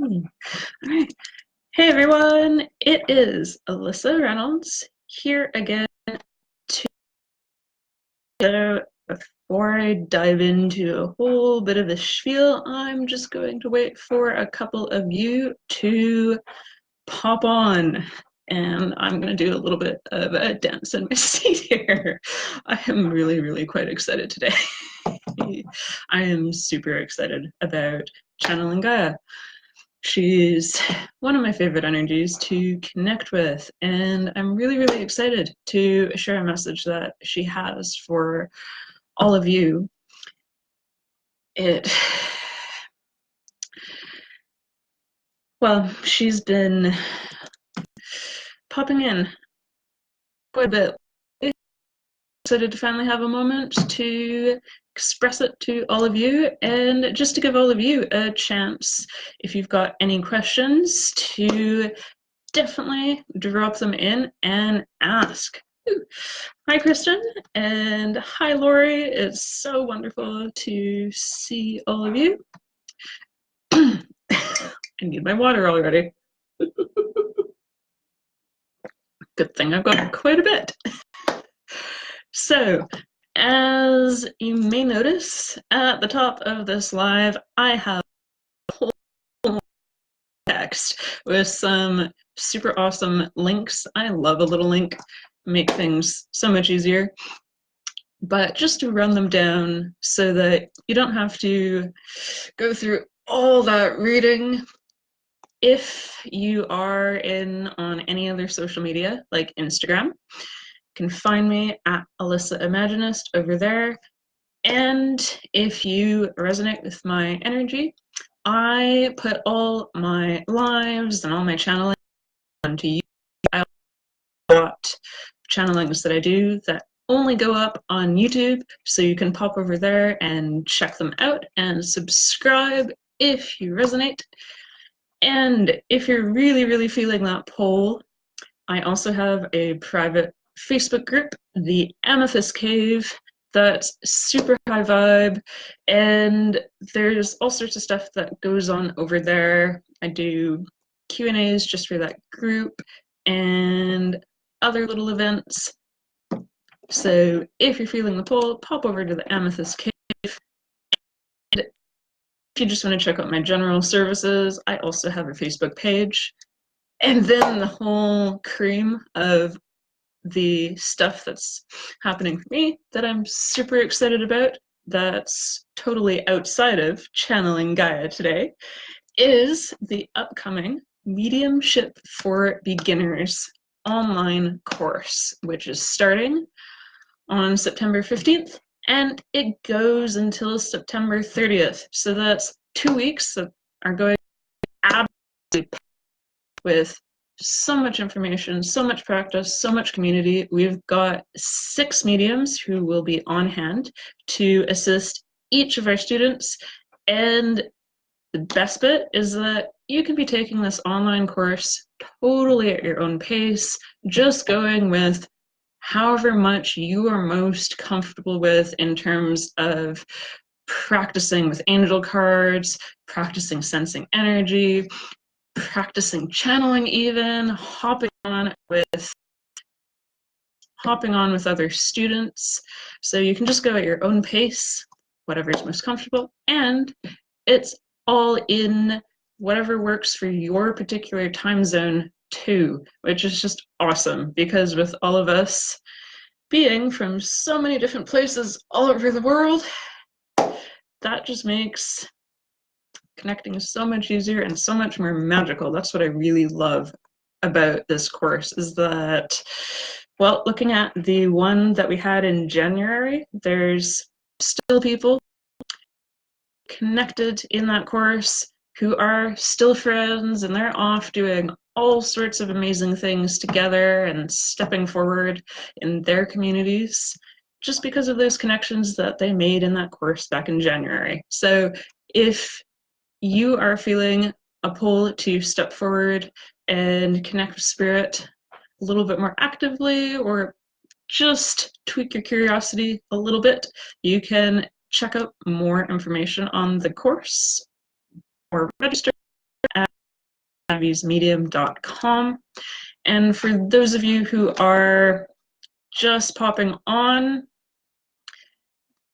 All right. Hey everyone, it is Alyssa Reynolds here again to before I dive into a whole bit of a spiel. I'm just going to wait for a couple of you to pop on, and I'm going to do a little bit of a dance in my seat here. I am really quite excited today. I am super excited about channeling Gaia. She's one of my favorite energies to connect with, and I'm really excited to share a message that she has for all of you. Well, she's been popping in quite a bit. Excited to finally have a moment to express it to all of you, and just to give all of you a chance, if you've got any questions, to definitely drop them in and ask. Hi, Kristen, and hi, Lori. It's so wonderful to see all of you. I need my water already. Good thing I've got quite a bit. So, as you may notice, at the top of this live, I have a whole text with some super awesome links. I love a little link, make things so much easier. But just to run them down so that you don't have to go through all that reading. If you are in on any other social media, like Instagram, you can find me at Alyssa Imaginist over there. And if you resonate with my energy, I put all my lives and all my channeling onto YouTube. I got channelings that I do that only go up on YouTube, so you can pop over there and check them out and subscribe if you resonate. And if you're really feeling that pull, I also have a private Facebook group, the Amethyst Cave, that's super high vibe, and there's all sorts of stuff that goes on over there. I do Q&As just for that group and other little events. So if you're feeling the pull, pop over to the Amethyst Cave. And if you just want to check out my general services, I also have a Facebook page. And then the whole cream of the stuff that's happening for me that I'm super excited about, that's totally outside of channeling Gaia today, is the upcoming Mediumship for Beginners online course, which is starting on September 15th, and it goes until September 30th. So that's 2 weeks that are going absolutely with so much information, so much practice, so much community. We've got 6 mediums who will be on hand to assist each of our students. And the best bit is that you can be taking this online course totally at your own pace, just going with however much you are most comfortable with in terms of practicing with angel cards, practicing sensing energy, practicing channeling even, hopping on with other students. So you can just go at your own pace, whatever is most comfortable, and it's all in whatever works for your particular time zone too, which is just awesome, because with all of us being from so many different places all over the world, that just makes connecting so much easier and so much more magical. That's what I really love about this course, is that, well, looking at the one that we had in January, there's still people connected in that course who are still friends, and they're off doing all sorts of amazing things together and stepping forward in their communities just because of those connections that they made in that course back in January. So if you are feeling a pull to step forward and connect with spirit a little bit more actively, or just tweak your curiosity a little bit, you can check out more information on the course or register at medium.com. And for those of you who are just popping on,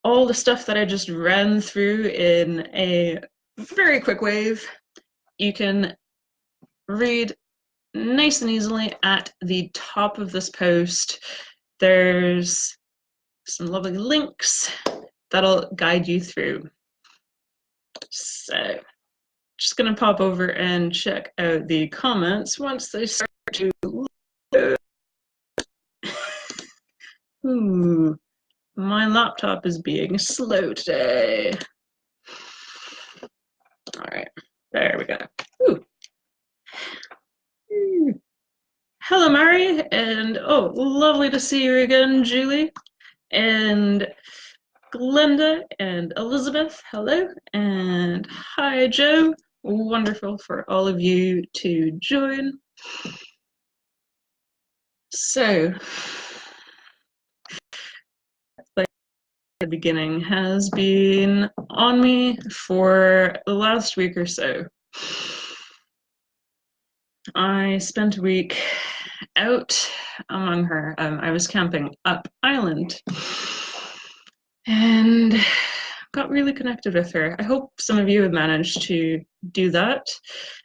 all the stuff that I just ran through in a very quick wave, you can read nice and easily at the top of this post. There's some lovely links that'll guide you through. So, just gonna pop over and check out the comments once they start to load. Ooh, my laptop is being slow today. All right, there we go. Ooh. Hello, Mari, and oh, lovely to see you again, Julie, and Glenda, and Elizabeth, hello, and hi, Joe. Wonderful for all of you to join. So, the beginning has been on me for the last week or so. I spent a week out among her. I was camping up island and got really connected with her. I hope some of you have managed to do that,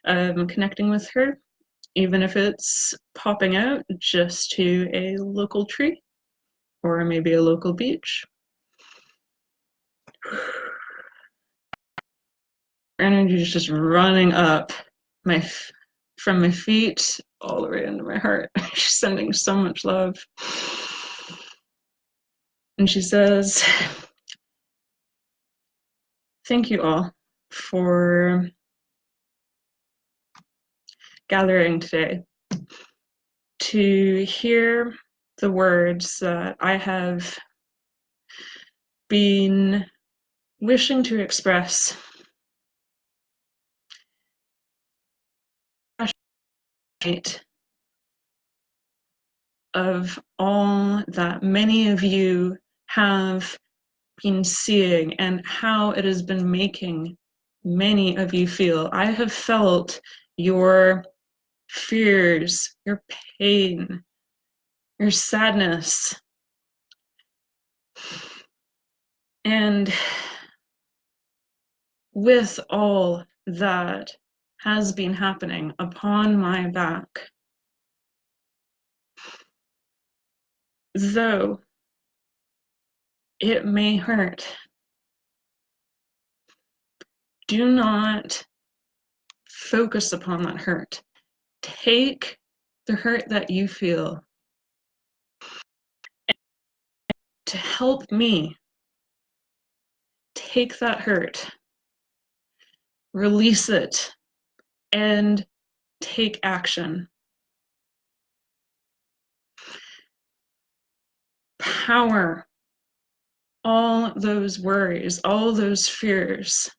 connecting with her, even if it's popping out just to a local tree or maybe a local beach. Energy is just running up from my feet all the way into my heart. She's sending so much love. And she says, thank you all for gathering today to hear the words that I have been wishing to express of all that many of you have been seeing and how it has been making many of you feel. I have felt your fears, your pain, your sadness. And with all that has been happening upon my back, though it may hurt, do not focus upon that hurt. Take the hurt that you feel to help me take that hurt, release it, and take action. Power all those worries, all those fears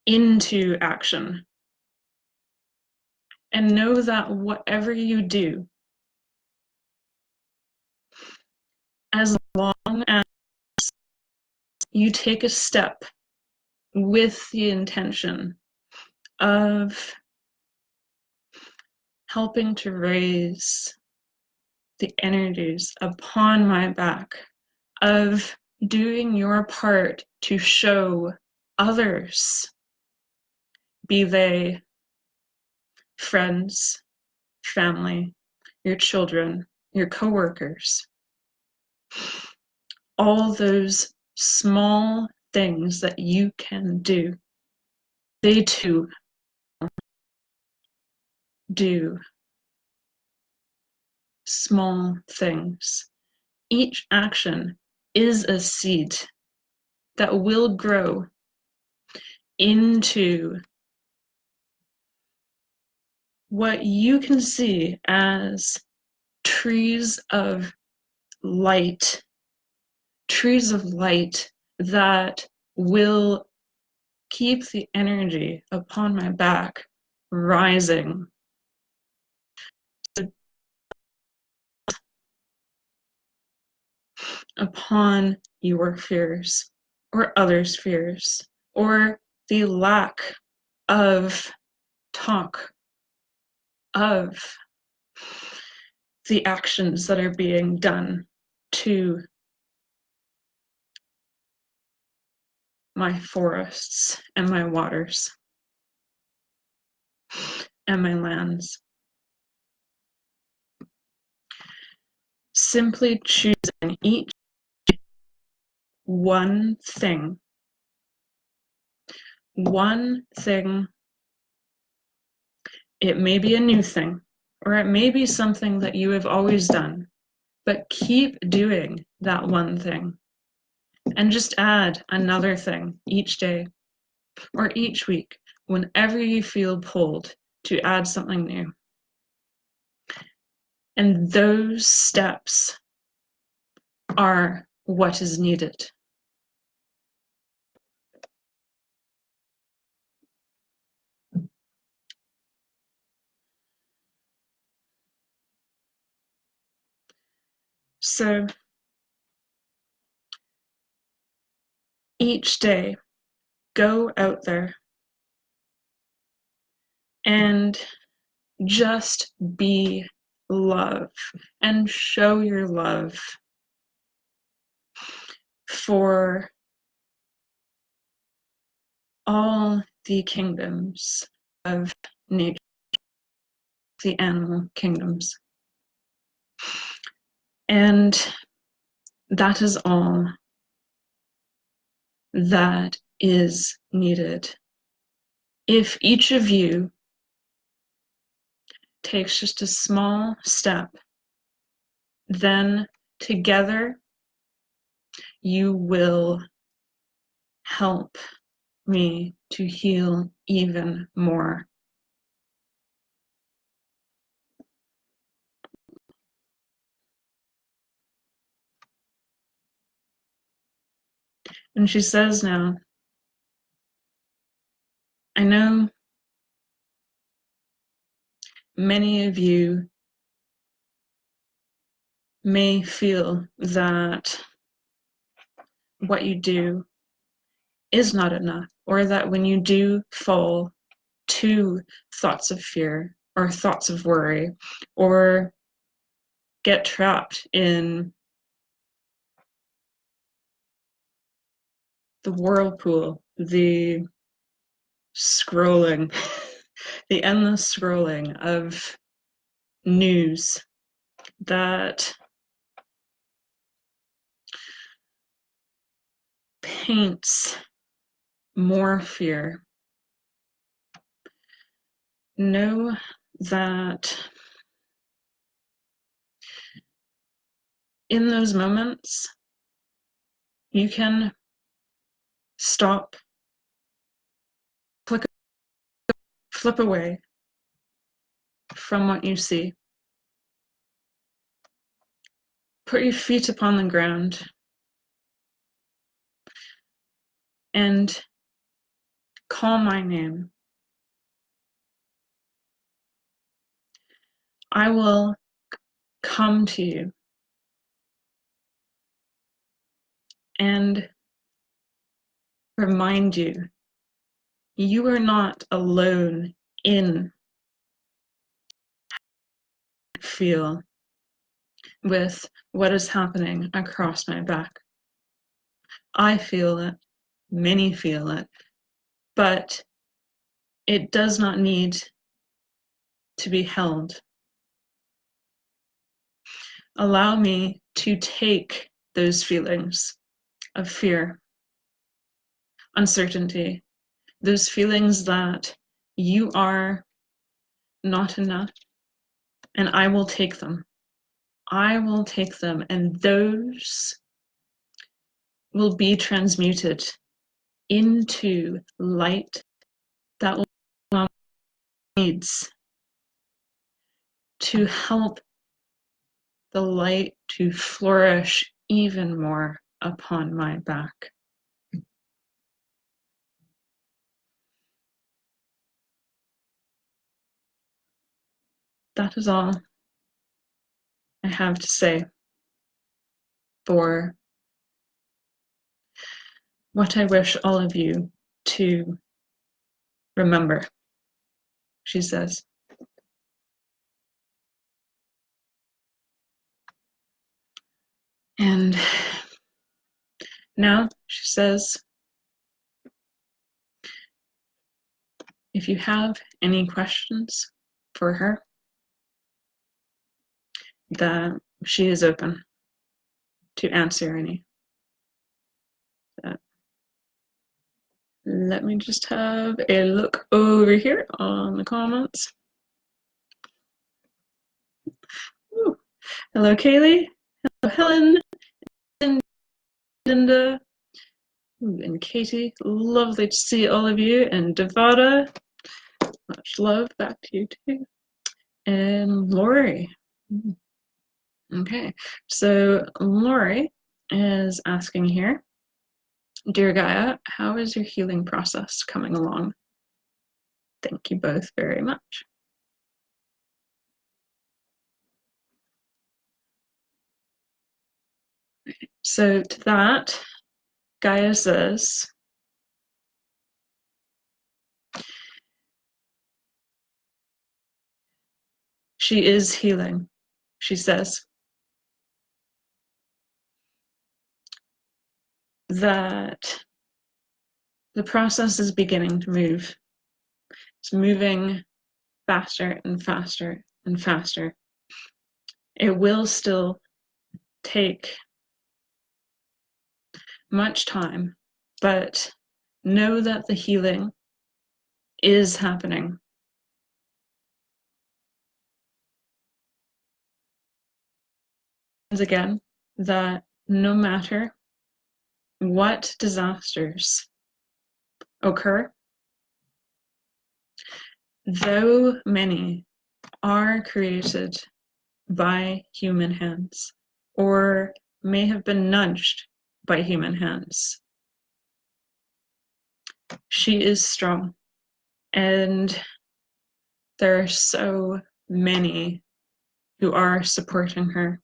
into action. And know that whatever you do, as long as you take a step with the intention of helping to raise the energies upon my back, of doing your part to show others, be they friends, family, your children, your coworkers, all those small things that you can do, they too do small things. Each action is a seed that will grow into what you can see as trees of light that will keep the energy upon my back rising. Upon your fears or others' fears or the lack of talk, of the actions that are being done to my forests and my waters and my lands. Simply choosing each one thing. It may be a new thing, or it may be something that you have always done, but keep doing that one thing. And just add another thing each day or each week whenever you feel pulled to add something new. And those steps are what is needed. So each day, go out there and just be love and show your love for all the kingdoms of nature, the animal kingdoms. And that is all that is needed. If each of you takes just a small step, then together you will help me to heal even more. And she says now, I know many of you may feel that what you do is not enough, or that when you do fall to thoughts of fear or thoughts of worry, or get trapped in the whirlpool, the scrolling, the endless scrolling of news that paints more fear. Know that in those moments, you can stop, flip away from what you see. Put your feet upon the ground and call my name. I will come to you and remind you, you are not alone in feel with what is happening across my back. I feel it, many feel it, but it does not need to be held. Allow me to take those feelings of fear, uncertainty, those feelings that you are not enough, and I will take them. I will take them, and those will be transmuted into light that will needs to help the light to flourish even more upon my back. That is all I have to say for what I wish all of you to Remember, she says. And now, she says, if you have any questions for her, that she is open to answer any. Let me just have a look over here on the comments. Ooh. Hello, Kaylee. Hello, Helen. And Linda. Ooh, and Katie. Lovely to see all of you. And Devada. Much love back to you too. And Lori. Okay, so Lori is asking here, Dear Gaia, how is your healing process coming along? Thank you both very much. So to that, Gaia says, she is healing, she says. That the process is beginning to move. It's moving faster and faster and faster. It will still take much time, but know that the healing is happening. Again, that no matter what disasters occur, though many are created by human hands or may have been nudged by human hands, she is strong. And there are so many who are supporting her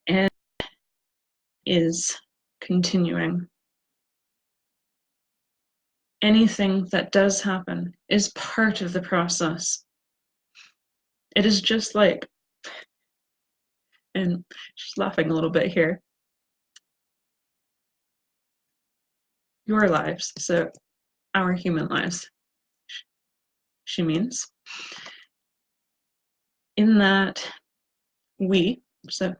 and is continuing. Anything that does happen is part of the process. It is just like, and she's laughing a little bit here, your lives, so our human lives, she means, in that we, so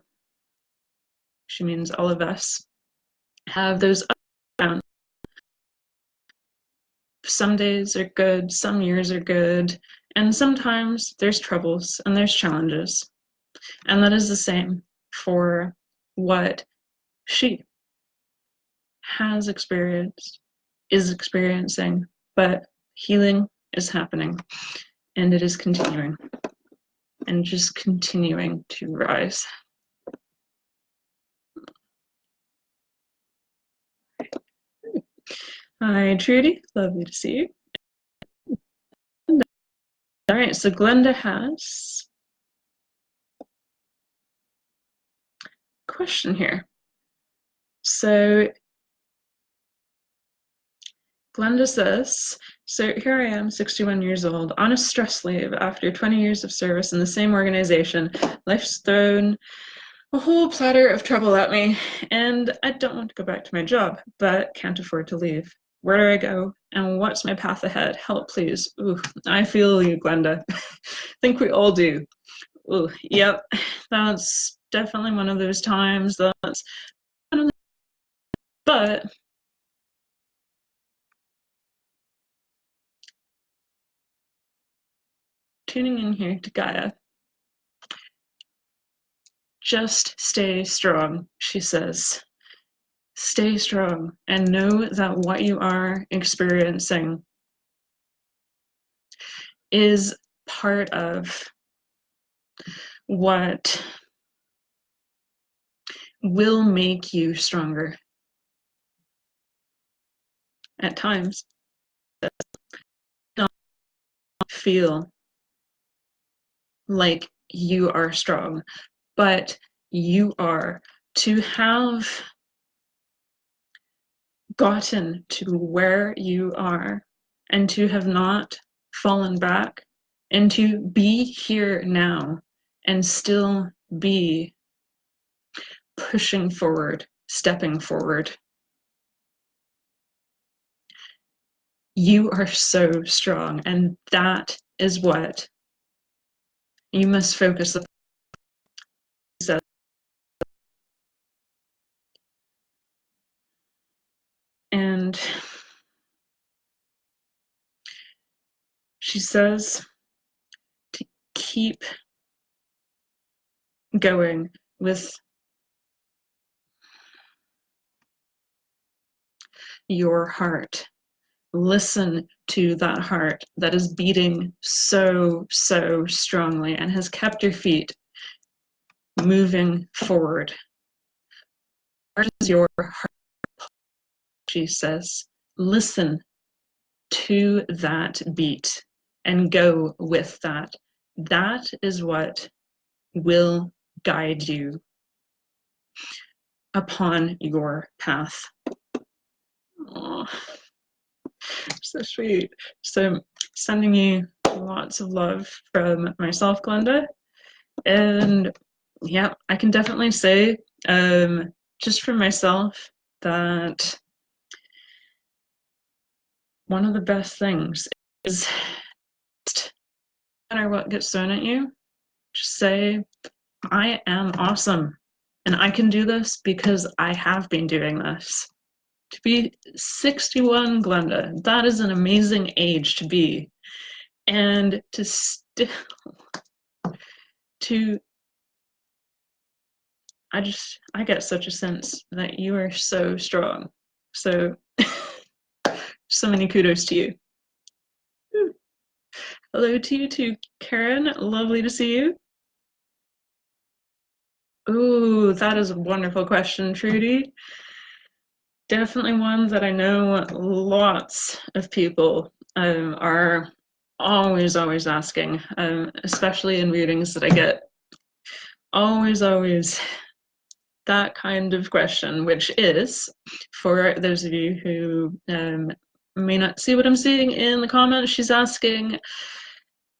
she means all of us, have those ups and downs. Some days are good, some years are good, and sometimes there's troubles and there's challenges. And that is the same for what she has experienced, is experiencing, but healing is happening and it is continuing and just continuing to rise. Hi, Trudy. Lovely to see you. All right, so Glenda has a question here. So Glenda says, so here I am, 61 years old, on a stress leave after 20 years of service in the same organization. Life's thrown a whole platter of trouble at me, and I don't want to go back to my job, but can't afford to leave. Where do I go, and what's my path ahead? Help, please. Ooh, I feel you, Glenda. I think we all do. Ooh, yep, that's definitely one of those times that's, but tuning in here to Gaia, just stay strong, she says. Stay strong and know that what you are experiencing is part of what will make you stronger. At times, it does not feel like you are strong, but you are. To have gotten to where you are and to have not fallen back and to be here now and still be pushing forward, stepping forward. You are so strong, and that is what you must focus on. And she says to keep going with your heart. Listen to that heart that is beating so, so strongly and has kept your feet moving forward. Where is your heart? She says, listen to that beat and go with that. That is what will guide you upon your path. Oh, so sweet. So sending you lots of love from myself, Glenda. And yeah, I can definitely say, just for myself, that one of the best things is no matter what gets thrown at you, just say, I am awesome. And I can do this because I have been doing this. To be 61, Glenda, that is an amazing age to be. And to still, to, I get such a sense that you are so strong. So, so many kudos to you. Hello to you too, Karen. Lovely to see you. Ooh, that is a wonderful question, Trudy. Definitely one that I know lots of people are always asking, especially in readings that I get. Always that kind of question, which is, for those of you who may not see what I'm seeing in the comments, she's asking,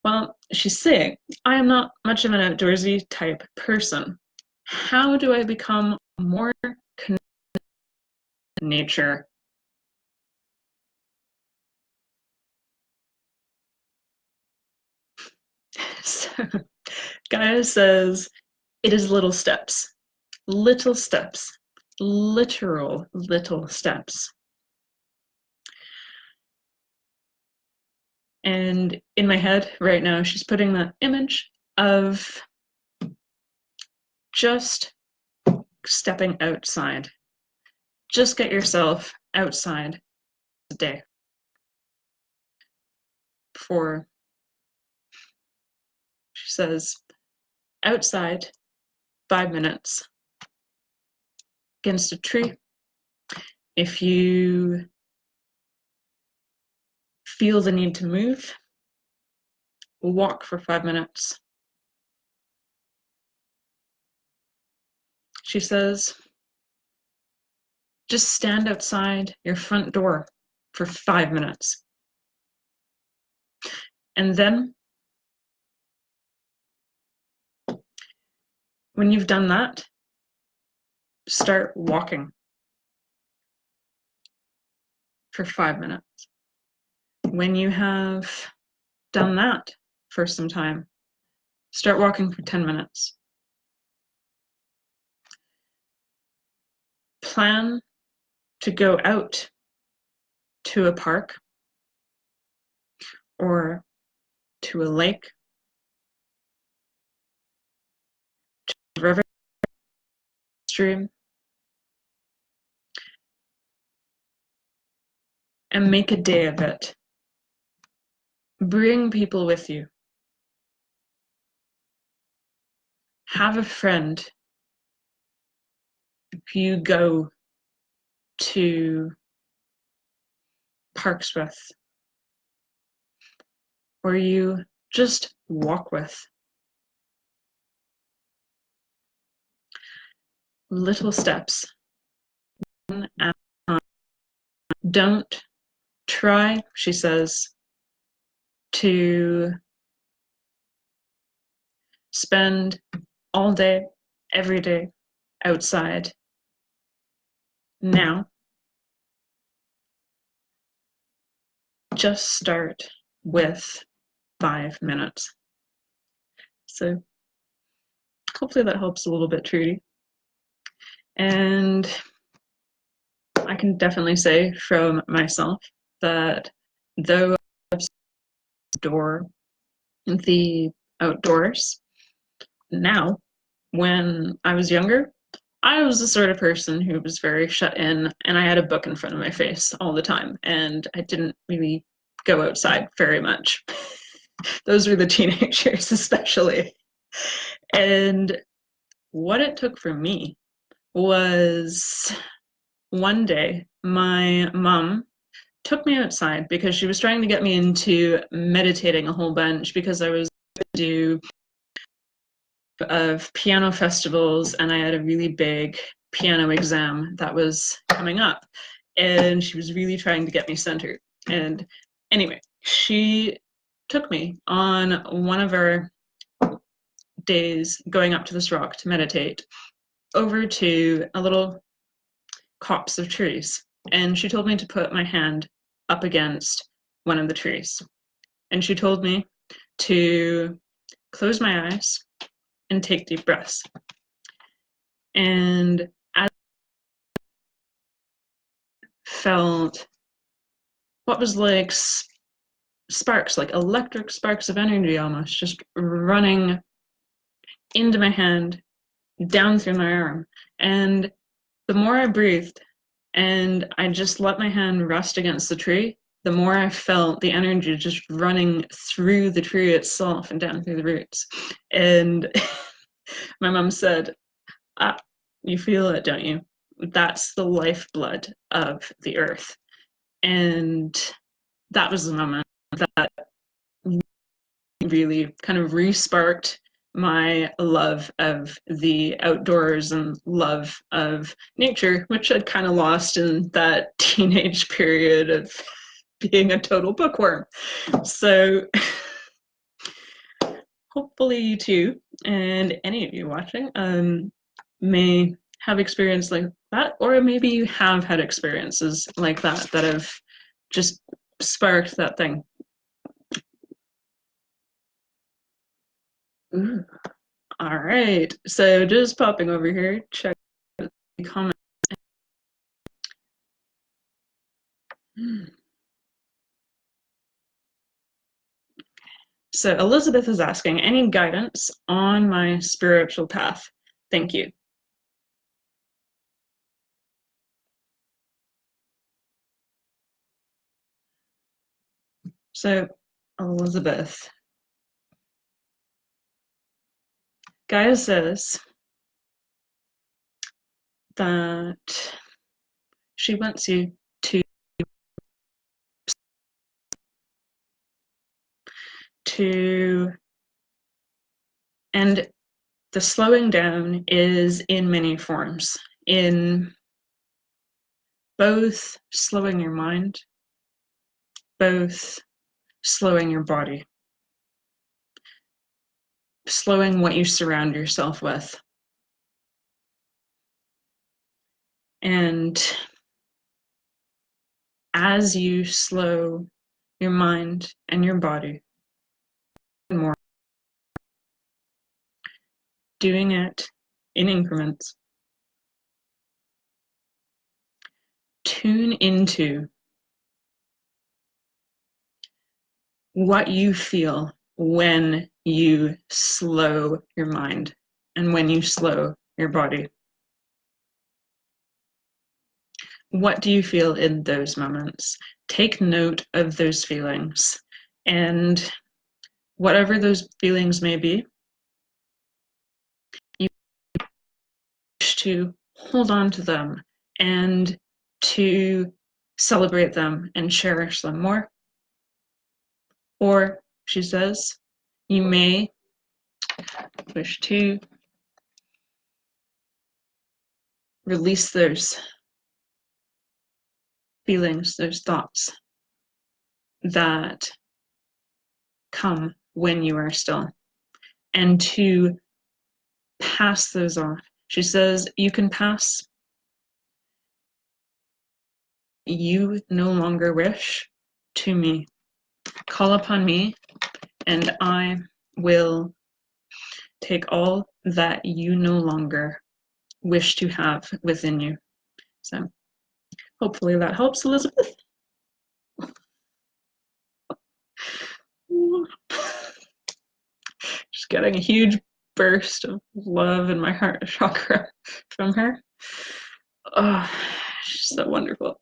well, she's saying, I am not much of an outdoorsy type person. How do I become more connected to nature? So Gaia says, it is little steps, literal little steps. And in my head right now, she's putting that image of just stepping outside. Just get yourself outside today for, she says, outside 5 minutes against a tree. If you feel the need to move, walk for 5 minutes. She says, just stand outside your front door for 5 minutes. And then, when you've done that, start walking for 5 minutes. When you have done that for some time, start walking for 10 minutes. Plan to go out to a park or to a lake, to a river, stream, and make a day of it. Bring people with you. Have a friend if you go to parks with, or you just walk with. Little steps, one at a time. Don't try, she says, to spend all day, every day outside. Now, just start with 5 minutes. So hopefully that helps a little bit, Trudy. And I can definitely say from myself that though I adore the outdoors, now, when I was younger, I was the sort of person who was very shut in, and I had a book in front of my face all the time, and I didn't really go outside very much. Those were the teenage years, especially. And what it took for me was one day, my mom took me outside because she was trying to get me into meditating a whole bunch because I was going to do of piano festivals and I had a really big piano exam that was coming up, and she was really trying to get me centered. And anyway, she took me on one of our days going up to this rock to meditate over to a little copse of trees, and she told me to put my hand up against one of the trees, and she told me to close my eyes and take deep breaths. And I felt what was like sparks, like electric sparks of energy almost, just running into my hand, down through my arm. And the more I breathed and I just let my hand rest against the tree, the more I felt the energy just running through the tree itself and down through the roots. And my mom said, ah, you feel it, don't you? That's the lifeblood of the earth. And that was the moment that really kind of re-sparked my love of the outdoors and love of nature, which I'd kind of lost in that teenage period of being a total bookworm. So hopefully you too, and any of you watching, may have experience like that, or maybe you have had experiences like that that have just sparked that thing. Ooh. All right, so just popping over here, check the comments. So Elizabeth is asking, any guidance on my spiritual path? Thank you. So Elizabeth, Gaia says that she wants you to, and the slowing down is in many forms, in both slowing your mind, both slowing your body, slowing what you surround yourself with. And as you slow your mind and your body more, doing it in increments, tune into what you feel when you slow your mind and when you slow your body. What do you feel in those moments? Take note of those feelings, and whatever those feelings may be, you wish to hold on to them and to celebrate them and cherish them more. Or, she says, you may wish to release those feelings, those thoughts that come when you are still, and to pass those off. She says, you can pass. You no longer wish to me. Call upon me, and I will take all that you no longer wish to have within you. So hopefully that helps, Elizabeth. Just getting a huge burst of love in my heart chakra from her. Oh, she's so wonderful.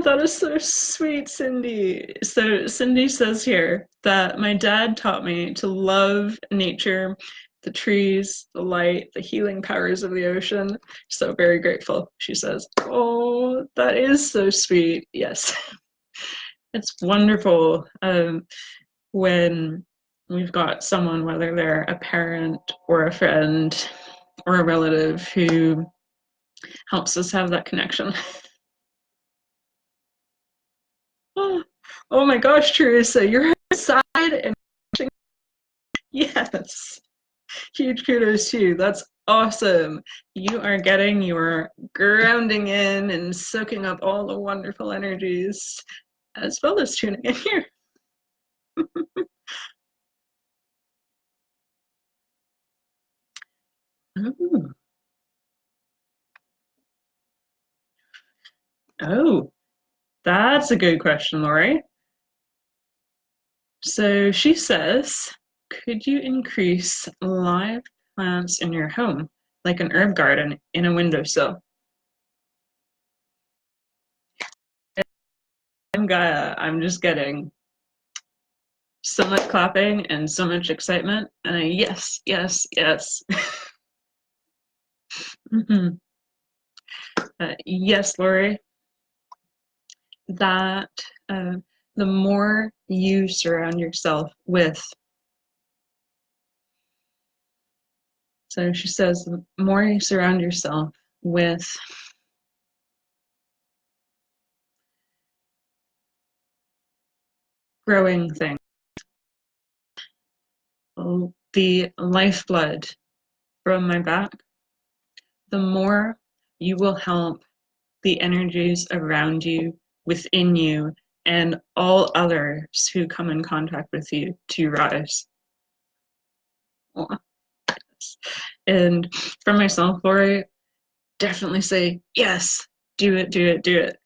That is so sweet, Cindy. So Cindy says here that my dad taught me to love nature, the trees, the light, the healing powers of the ocean. So very grateful, she says. Oh, that is so sweet. Yes. It's wonderful when we've got someone, whether they're a parent or a friend or a relative, who helps us have that connection. Oh my gosh, Teresa, you're outside and yes, huge kudos to you. That's awesome. You are getting your grounding in and soaking up all the wonderful energies, as well as tuning in here. Ooh. Oh, that's a good question, Lori. So she says, could you increase live plants in your home, like an herb garden in a windowsill? I'm Gaia. I'm just getting so much clapping and so much excitement. And yes, yes, yes. Mm-hmm. Yes, Lori, that the more you surround yourself with, so she says, the more you surround yourself with growing things, the lifeblood from my back, the more you will help the energies around you, within you, and all others who come in contact with you to rise. And for myself, Lori, definitely say, yes, do it, do it, do it.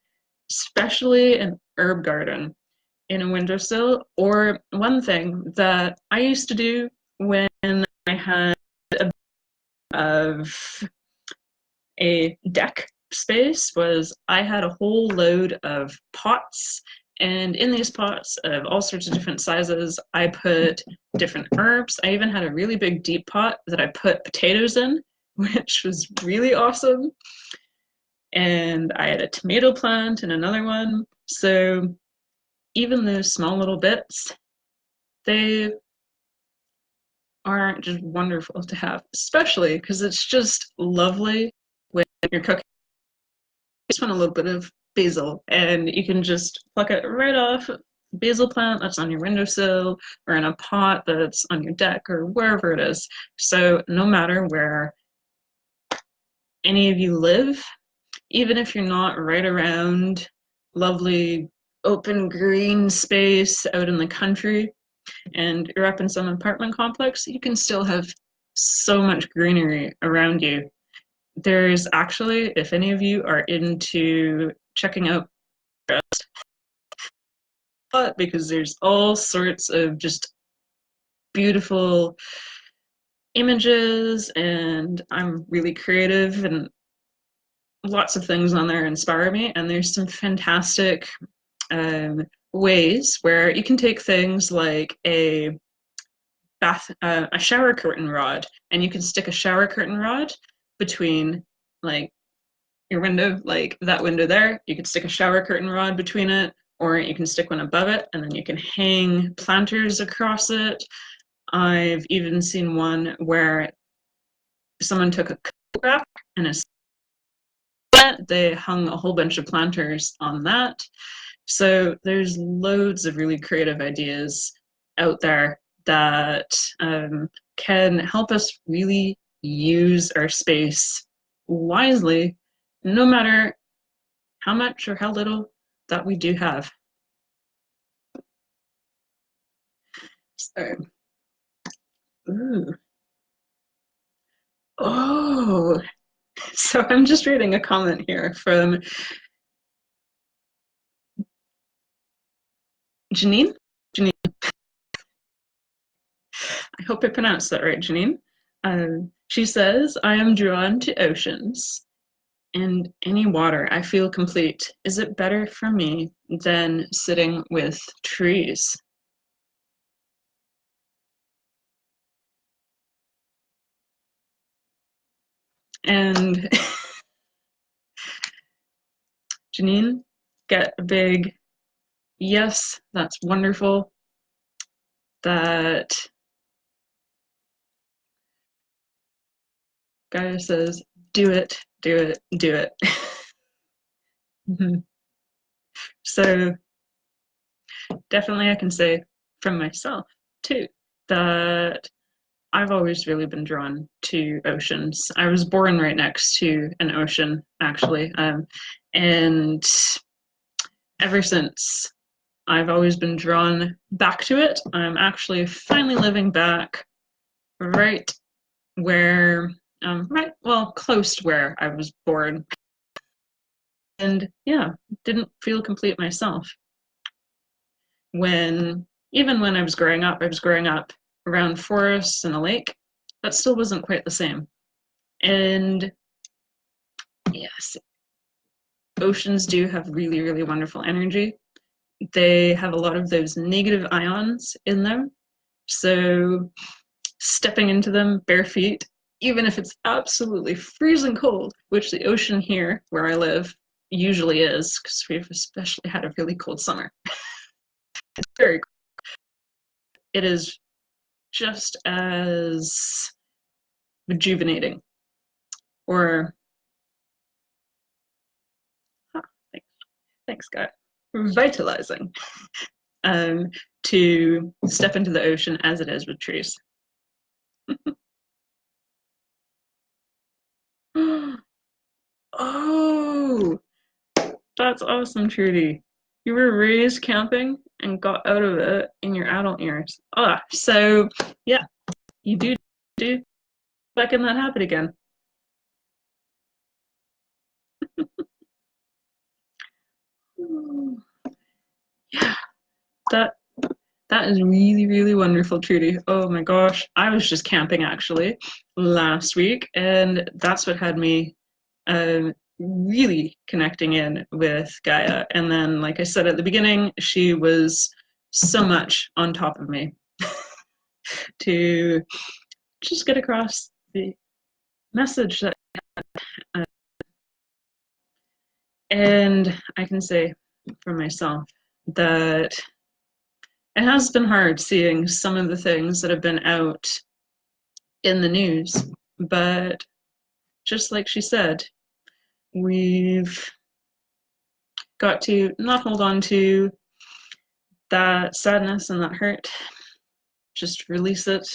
Especially an herb garden in a windowsill. Or one thing that I used to do when I had a deck space was I had a whole load of pots, and in these pots of all sorts of different sizes, I put different herbs. I even had a really big deep pot that I put potatoes in, which was really awesome. And I had a tomato plant in another one. So even those small little bits, they are just wonderful to have, especially because it's just lovely when you're cooking. You just want a little bit of basil, and you can just pluck it right off basil plant that's on your windowsill or in a pot that's on your deck or wherever it is. So no matter where any of you live, even if you're not right around lovely open green space out in the country and you're up in some apartment complex, you can still have so much greenery around you. There's actually, if any of you are into checking out, because there's all sorts of just beautiful images, and I'm really creative, and lots of things on there inspire me, and there's some fantastic ways where you can take things like a shower curtain rod, and you can stick a shower curtain rod between like your window, like that window there. You could stick a shower curtain rod between it, or you can stick one above it, and then you can hang planters across it. I've even seen one where someone took a coat rack and a internet. They hung a whole bunch of planters on that. So there's loads of really creative ideas out there that can help us really use our space wisely, no matter how much or how little that we do have. So, ooh. Oh, so I'm just reading a comment here from Janine. Janine, I hope I pronounced that right, Janine. She says, I am drawn to oceans and any water. I feel complete. Is it better for me than sitting with trees? And Janine, get a big yes, that's wonderful. That Gaia says, do it, do it, do it. So definitely I can say from myself too that I've always really been drawn to oceans. I was born right next to an ocean, actually. And ever since, I've always been drawn back to it. I'm actually finally living back right where, close to where I was born. And yeah, didn't feel complete myself. Even when I was growing up around forests and a lake. That still wasn't quite the same. And yes, oceans do have really, really wonderful energy. They have a lot of those negative ions in them. So stepping into them bare feet, even if it's absolutely freezing cold, which the ocean here where I live usually is, because we've especially had a really cold summer. It's very cold. It is just as rejuvenating or thanks, Scott, revitalizing to step into the ocean as it is with trees. Oh, that's awesome, Trudy. You were raised camping and got out of it in your adult years. So yeah, you do letting that happen again. Yeah, that is really, really wonderful, Trudy. Oh my gosh. I was just camping actually last week, and that's what had me really connecting in with Gaia. And then, like I said at the beginning, she was so much on top of me to just get across the message that and I can say for myself that it has been hard seeing some of the things that have been out in the news, but just like she said, we've got to not hold on to that sadness and that hurt, just release it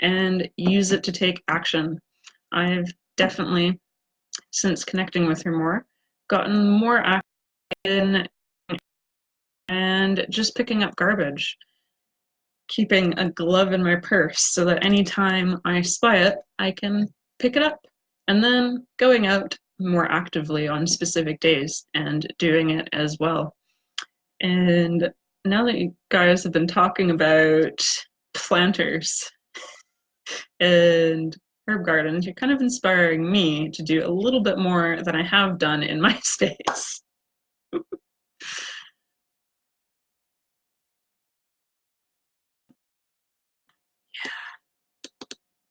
and use it to take action. I've definitely, since connecting with her more, gotten more active in and just picking up garbage, keeping a glove in my purse so that anytime I spy it, I can pick it up. And then going out more actively on specific days and doing it as well. And now that you guys have been talking about planters and herb gardens, you're kind of inspiring me to do a little bit more than I have done in my space.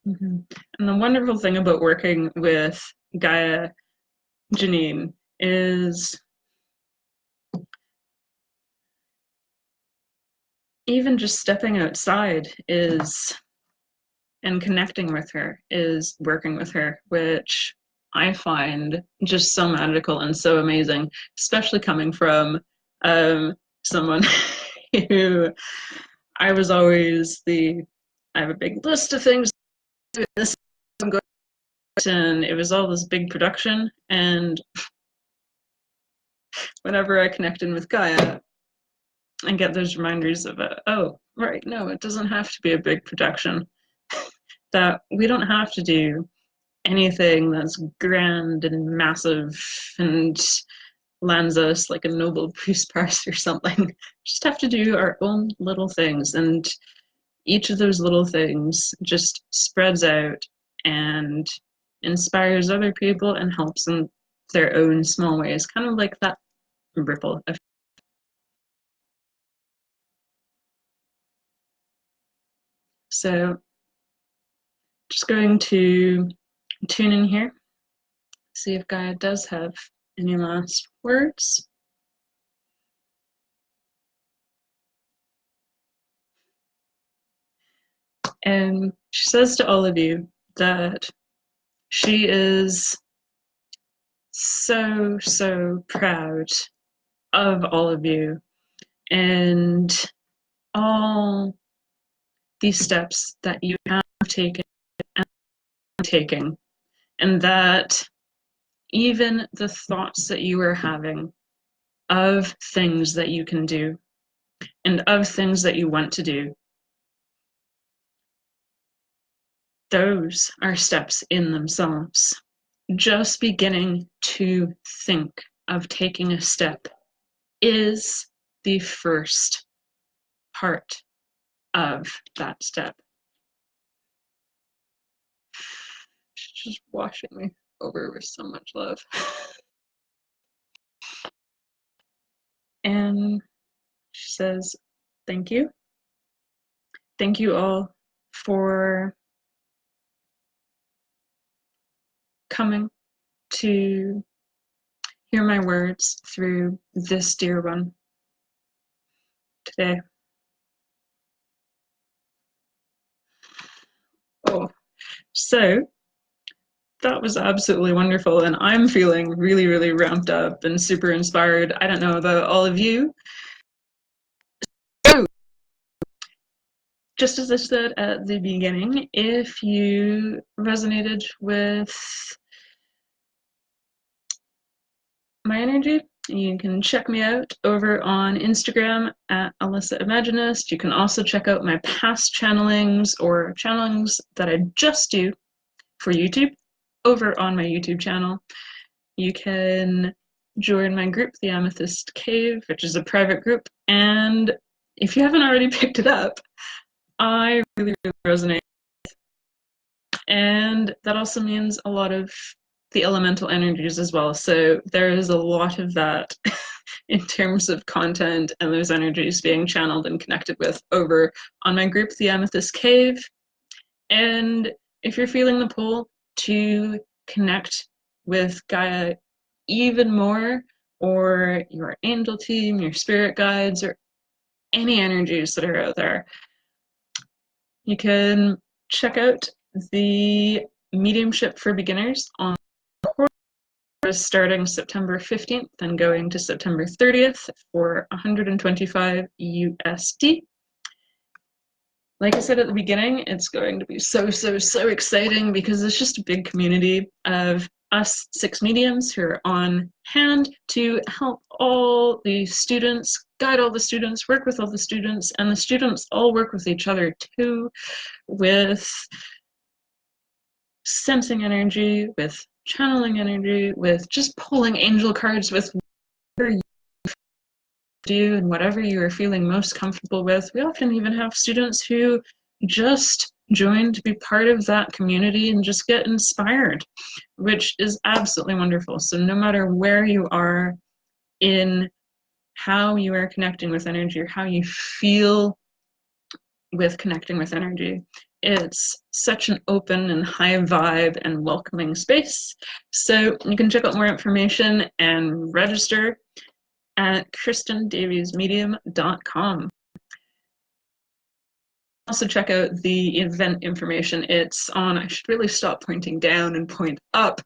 Mm-hmm. And the wonderful thing about working with Gaia, Janine, is even just stepping outside is and connecting with her is working with her, which I find just so magical and so amazing, especially coming from someone who I was always I have a big list of things to do, this I'm going to, and it was all this big production. And whenever I connect in with Gaia and get those reminders of oh, right, no, it doesn't have to be a big production. That we don't have to do anything that's grand and massive and lands us like a Nobel Peace Prize or something. Just have to do our own little things, and each of those little things just spreads out and inspires other people and helps in their own small ways, kind of like that ripple effect. So just going to tune in here, see if Gaia does have any last words. And she says to all of you that she is so, so proud of all of you and all these steps that you have taken and taking, and that even the thoughts that you are having of things that you can do and of things that you want to do, those are steps in themselves. Just beginning to think of taking a step is the first part of that step. She's just washing me over with so much love. And she says, thank you. Thank you all for coming to hear my words through this dear one today. Oh, so that was absolutely wonderful, and I'm feeling really, really ramped up and super inspired. I don't know about all of you. So, just as I said at the beginning, if you resonated with my energy, you can check me out over on Instagram at Alyssa Imaginist. You can also check out my past channelings or channelings that I just do for YouTube over on my YouTube channel. You can join my group, the Amethyst Cave, which is a private group. And if you haven't already picked it up, I really, really resonate. And that also means a lot of the elemental energies as well. So there is a lot of that in terms of content and those energies being channeled and connected with over on my group, the Amethyst Cave. And if you're feeling the pull to connect with Gaia even more, or your angel team, your spirit guides, or any energies that are out there, you can check out the Mediumship for Beginners on starting September 15th and going to September 30th for $125 USD. Like I said at the beginning, it's going to be so, so, so exciting because it's just a big community of us 6 mediums who are on hand to help all the students, guide all the students, work with all the students, and the students all work with each other too, with sensing energy, with channeling energy, with just pulling angel cards, with whatever you do and whatever you are feeling most comfortable with. We often even have students who just join to be part of that community and just get inspired, which is absolutely wonderful. So no matter where you are in how you are connecting with energy or how you feel with connecting with energy, it's such an open and high vibe and welcoming space. So you can check out more information and register at KristenDaviesMedium.com. Also check out the event information. It's on, I should really stop pointing down and point up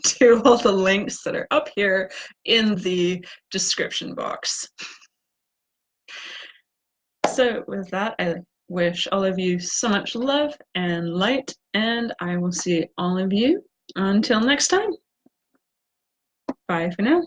to all the links that are up here in the description box. So with that, I wish all of you so much love and light, and I will see all of you until next time. Bye for now.